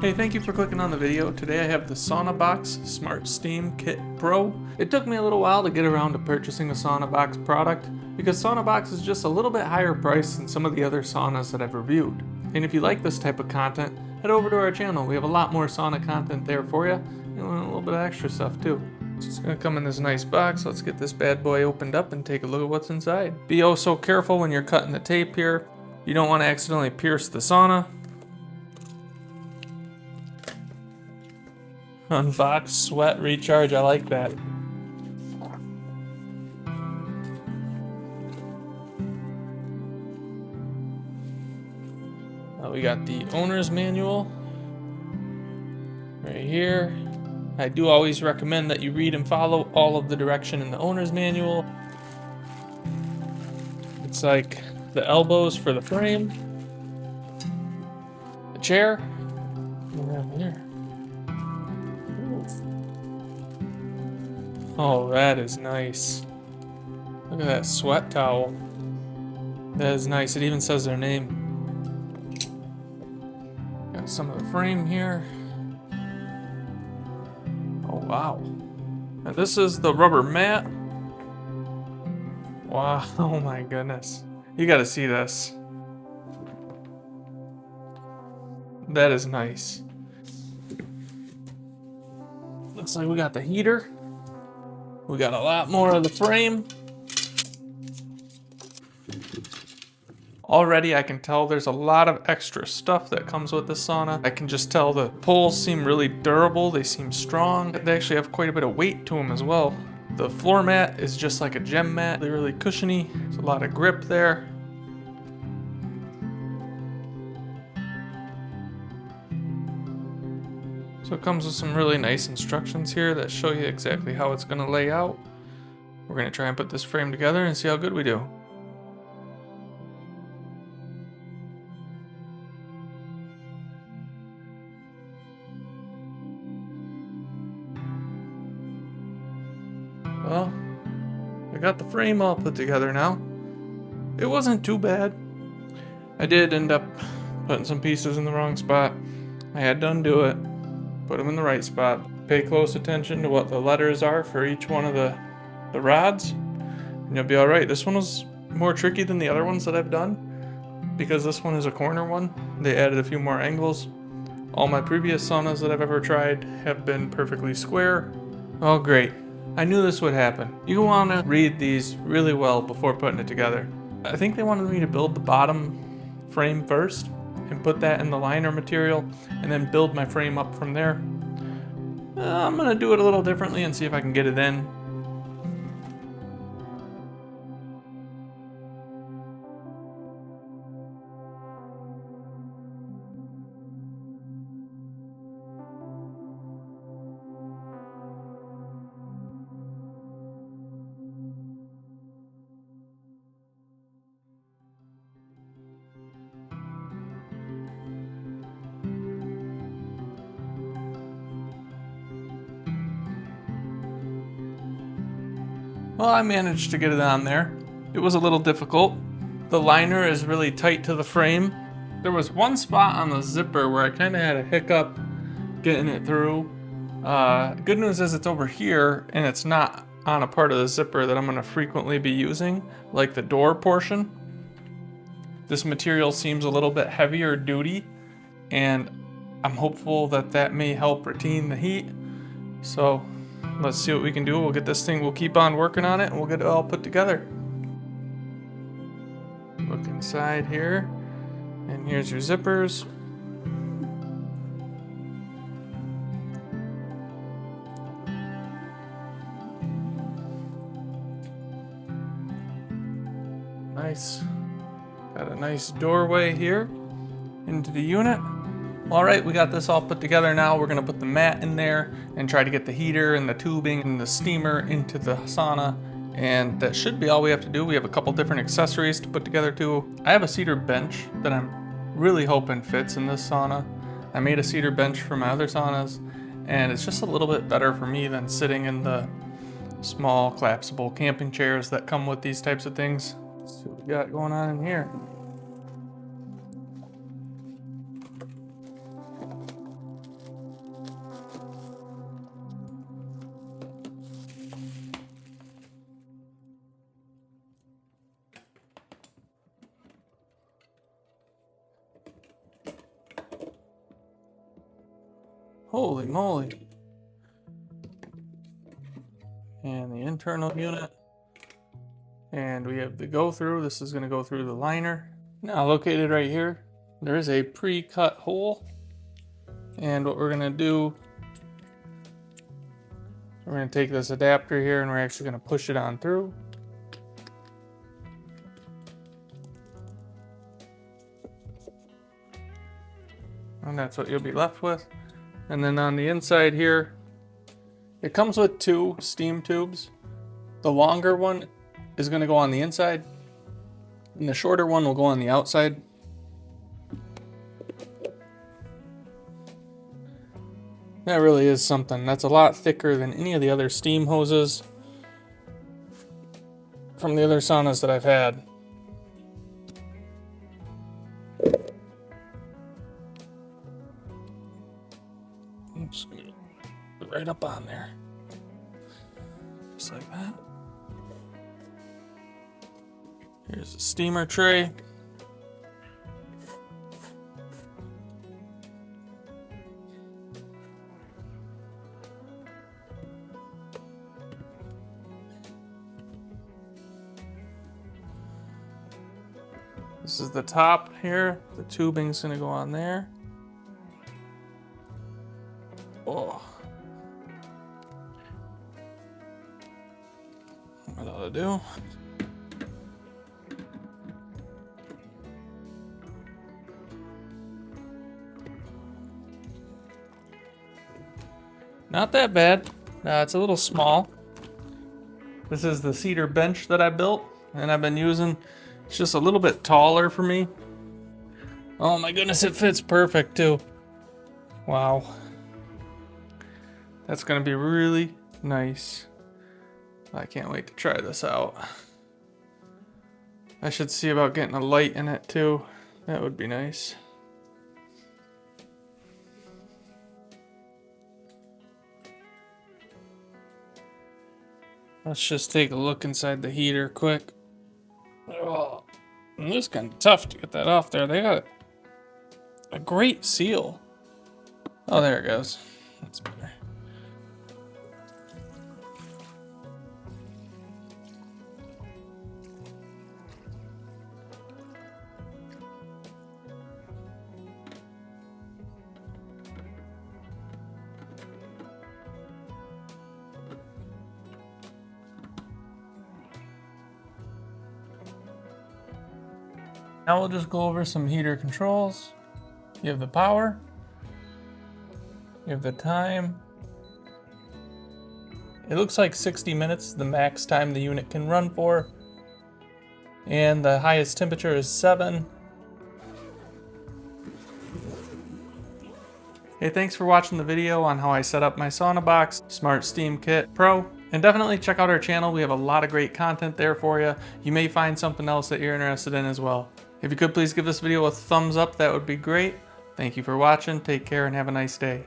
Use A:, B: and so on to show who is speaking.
A: Hey, thank you for clicking on the video. Today I have the SaunaBox SmartSteam Kit Pro. It took me a little while to get around to purchasing a SaunaBox product because SaunaBox is just a little bit higher priced than some of the other saunas that I've reviewed. And if you like this type of content, head over to our channel. We have a lot more sauna content there for you and a little bit of extra stuff too. So it's going to come in this nice box. Let's get this bad boy opened up and take a look at what's inside. Be oh so careful when you're cutting the tape here. You don't want to accidentally pierce the sauna. Unbox, sweat, recharge, I like that. We got the owner's manual right here. I do always recommend that you read and follow all of the direction in the owner's manual. It's like the elbows for the frame, the chair, and here. Oh, that is nice. Look at that sweat towel. That is nice. It even says their name. Got some of the frame here. Oh, wow. Now this is the rubber mat. Wow, oh my goodness. You gotta see this. That is nice. Looks like we got the heater. We got a lot more of the frame. Already I can tell there's a lot of extra stuff that comes with this sauna. I can just tell the poles seem really durable. They seem strong. They actually have quite a bit of weight to them as well. The floor mat is just like a gem mat. They're really cushiony. There's a lot of grip there. So it comes with some really nice instructions here that show you exactly how it's going to lay out. We're going to try and put this frame together and see how good we do. Well, I got the frame all put together now. It wasn't too bad. I did end up putting some pieces in the wrong spot. I had to undo it. Put them in the right spot. Pay close attention to what the letters are for each one of the rods, and you'll be all right. This one was more tricky than the other ones that I've done because this one is a corner one. They added a few more angles. All my previous saunas that I've ever tried have been perfectly square. Oh, great. I knew this would happen. You want to read these really well before putting it together. I think they wanted me to build the bottom frame first and put that in the liner material and then build my frame up from there. I'm gonna do it a little differently and see if I can get it in. Well, I managed to get it on there. It was a little difficult. The liner is really tight to the frame. There was one spot on the zipper where I kind of had a hiccup getting it through. Good news is it's over here and it's not on a part of the zipper that I'm going to frequently be using, like the door portion. This material seems a little bit heavier duty, and I'm hopeful that that may help retain the heat. So let's see what we can do. We'll get this thing, we'll keep on working on it, and we'll get it all put together. Look inside here, and here's your zippers. Nice. Got a nice doorway here into the unit. All right, we got this all put together now. We're gonna put the mat in there and try to get the heater and the tubing and the steamer into the sauna. And that should be all we have to do. We have a couple different accessories to put together too. I have a cedar bench that I'm really hoping fits in this sauna. I made a cedar bench for my other saunas, and it's just a little bit better for me than sitting in the small collapsible camping chairs that come with these types of things. Let's see what we got going on in here. Holy moly. And the internal unit. And we have the go through. This is going to go through the liner. Now located right here, there is a pre-cut hole. And what we're going to do, we're going to take this adapter here and we're actually going to push it on through. And that's what you'll be left with. And then on the inside here, it comes with 2 steam tubes. The longer one is going to go on the inside, and the shorter one will go on the outside. That really is something. That's a lot thicker than any of the other steam hoses from the other saunas that I've had. Oops, right up on there. Just like that. Here's a steamer tray. This is the top here. The tubing's gonna go on there. Oh. What ought to do? Not that bad. It's a little small. This is the cedar bench that I built and I've been using. It's just a little bit taller for me. Oh my goodness, it fits perfect too. Wow. That's gonna be really nice. I can't wait to try this out. I should see about getting a light in it too. That would be nice. Let's just take a look inside the heater quick. Oh, it was kind of tough to get that off there. They got a great seal. Oh, there it goes. That's better. Now we'll just go over some heater controls. You have the power, you have the time. It looks like 60 minutes is the max time the unit can run for. And the highest temperature is 7. Hey, thanks for watching the video on how I set up my SaunaBox SmartSteam Kit Pro. And definitely check out our channel. We have a lot of great content there for you. You may find something else that you're interested in as well. If you could please give this video a thumbs up, that would be great. Thank you for watching. Take care and have a nice day.